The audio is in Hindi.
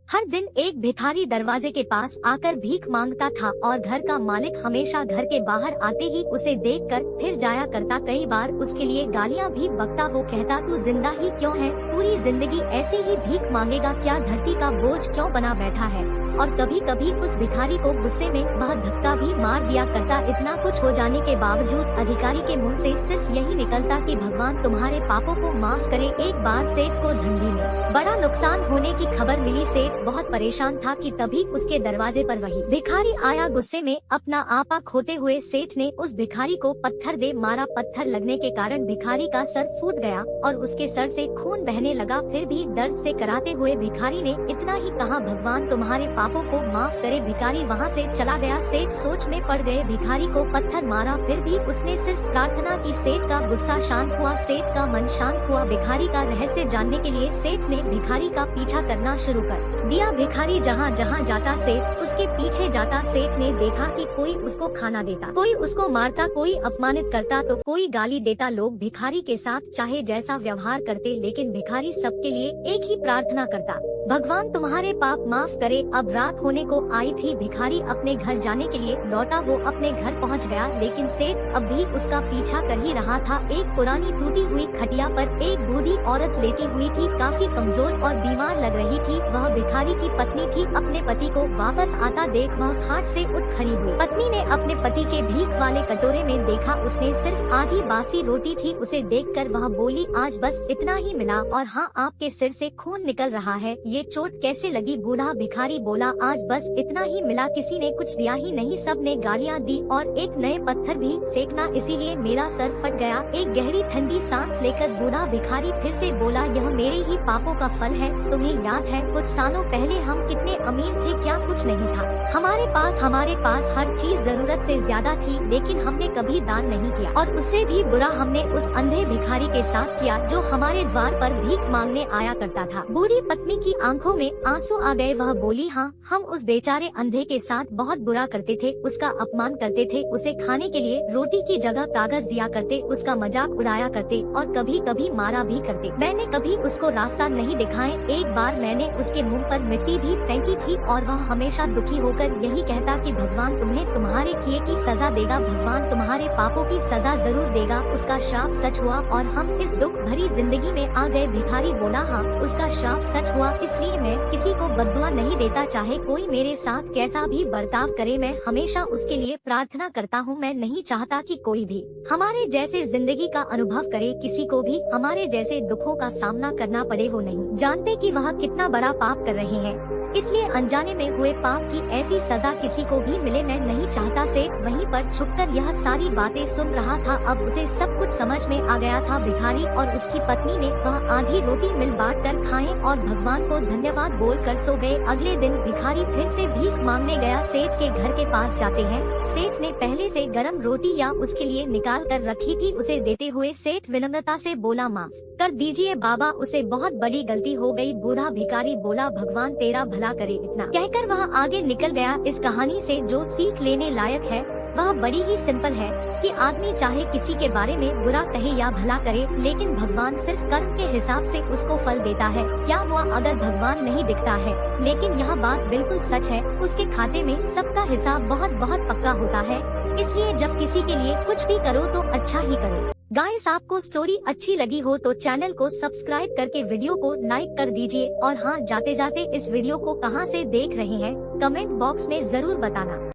हर दिन एक भिखारी दरवाजे के पास आकर भीख मांगता था और घर का मालिक हमेशा घर के बाहर आते ही उसे देखकर फिर जाया करता। कई बार उसके लिए गालियां भी बकता। वो कहता, तू जिंदा ही क्यों है? पूरी जिंदगी ऐसे ही भीख मांगेगा क्या? धरती का बोझ क्यों बना बैठा है? और कभी कभी उस भिखारी को गुस्से में वह धक्का भी मार दिया करता। इतना कुछ हो जाने के बावजूद अधिकारी के मुंह से सिर्फ यही निकलता कि भगवान तुम्हारे पापों को माफ करे। एक बार सेठ को धंधे में बड़ा नुकसान होने की खबर मिली। सेठ बहुत परेशान था कि तभी उसके दरवाजे पर वही भिखारी आया। गुस्से में अपना आपा खोते हुए सेठ ने उस भिखारी को पत्थर दे मारा। पत्थर लगने के कारण भिखारी का सर फूट गया और उसके सर से खून बहने लगा। फिर भी दर्द से कराते हुए भिखारी ने इतना ही कहा, भगवान तुम्हारे पापों को माफ करे। भिखारी वहाँ से चला गया। सेठ सोच में पड़ गए। भिखारी को पत्थर मारा फिर भी उसने सिर्फ प्रार्थना की। सेठ का गुस्सा शांत हुआ, सेठ का मन शांत हुआ। भिखारी का रहस्य जानने के लिए सेठ ने भिखारी का पीछा करना शुरू कर दिया। भिखारी जहाँ जहाँ जाता सेठ उसके पीछे जाता। सेठ ने देखा कि कोई उसको खाना देता, कोई उसको मारता, कोई अपमानित करता तो कोई गाली देता। लोग भिखारी के साथ चाहे जैसा व्यवहार करते, लेकिन भिखारी सबके लिए एक ही प्रार्थना करता, भगवान तुम्हारे पाप माफ करे। अब रात होने को आई थी। भिखारी अपने घर जाने के लिए लौटा। वो अपने घर पहुंच गया, लेकिन सेठ अब भी उसका पीछा कर ही रहा था। एक पुरानी टूटी हुई खटिया पर एक बूढ़ी औरत लेटी हुई थी, काफी कमजोर और बीमार लग रही थी। वह भिखारी की पत्नी थी। अपने पति को वापस आता देख वह खाट से उठ खड़ी हुई। पत्नी ने अपने पति के भीख वाले कटोरे में देखा, उसने सिर्फ आधी बासी रोटी थी। उसे देखकर वह बोली, आज बस इतना ही मिला और हाँ, आपके सिर से खून निकल रहा है, ये चोट कैसे लगी? बूढ़ा भिखारी बोला, आज बस इतना ही मिला, किसी ने कुछ दिया ही नहीं, सब ने गालियाँ दी और एक नए पत्थर भी फेंकना, इसीलिए मेरा सर फट गया। एक गहरी ठंडी सांस लेकर बूढ़ा भिखारी फिर से बोला, यह मेरे ही पापों का फल है। तुम्हें याद है कुछ सालों पहले हम कितने अमीर थे? क्या कुछ नहीं था हमारे पास हर चीज जरूरत से ज्यादा थी, लेकिन हमने कभी दान नहीं किया और उससे भी बुरा हमने उस अंधे भिखारी के साथ किया जो हमारे द्वार पर भीख मांगने आया करता था। बूढ़ी पत्नी की आंखों में आंसू आ गए। वह बोली, हाँ, हम उस बेचारे अंधे के साथ बहुत बुरा करते थे, उसका अपमान करते थे, उसे खाने के लिए रोटी की जगह कागज दिया करते, उसका मजाक उड़ाया करते और कभी कभी मारा भी करते। मैंने कभी उसको रास्ता नहीं दिखाए। एक बार मैंने उसके मुंह पर मिट्टी भी फेंकी थी और वह हमेशा दुखी होकर यही कहता कि भगवान तुम्हें तुम्हारे किए की सजा देगा, भगवान तुम्हारे पापों की सजा जरूर देगा। उसका श्राप सच हुआ और हम इस दुख भरी जिंदगी में आ गए। भिखारी बोला, हाँ, उसका श्राप सच हुआ, इसलिए मैं किसी को बद्दुआ नहीं देता। चाहे कोई मेरे साथ कैसा भी बर्ताव करे, मैं हमेशा उसके लिए प्रार्थना करता हूँ। मैं नहीं चाहता कि कोई भी हमारे जैसे जिंदगी का अनुभव करे, किसी को भी हमारे जैसे दुखों का सामना करना पड़े। वो नहीं जानते कि वह कितना बड़ा पाप कर रहे हैं, इसलिए अनजाने में हुए पाप की ऐसी सजा किसी को भी मिले, मैं नहीं चाहता। सेठ वहीं पर छुपकर यह सारी बातें सुन रहा था। अब उसे सब कुछ समझ में आ गया था। भिखारी और उसकी पत्नी ने वह आधी रोटी मिल बांट कर खाएं और भगवान को धन्यवाद बोलकर सो गए। अगले दिन भिखारी फिर से भीख मांगने गया। सेठ के घर के पास जाते हैं। सेठ ने पहले से गरम रोटी या उसके लिए निकाल कर रखी थी। उसे देते हुए सेठ विनम्रता से बोला, माफ कर दीजिए बाबा, उसे बहुत बड़ी गलती हो गई। बूढ़ा भिखारी बोला, भगवान तेरा भला करे। इतना कहकर वह आगे निकल गया। इस कहानी से जो सीख लेने लायक है वह बड़ी ही सिंपल है कि आदमी चाहे किसी के बारे में बुरा कहे या भला करे, लेकिन भगवान सिर्फ कर्म के हिसाब से उसको फल देता है। क्या हुआ अगर भगवान नहीं दिखता है, लेकिन यह बात बिल्कुल सच है, उसके खाते में सबका हिसाब बहुत बहुत पक्का होता है। इसलिए जब किसी के लिए कुछ भी करो तो अच्छा ही करो। गाइस, आपको स्टोरी अच्छी लगी हो तो चैनल को सब्सक्राइब करके वीडियो को लाइक कर दीजिए और हाँ, जाते जाते इस वीडियो को कहाँ से देख रहे हैं कमेंट बॉक्स में जरूर बताना।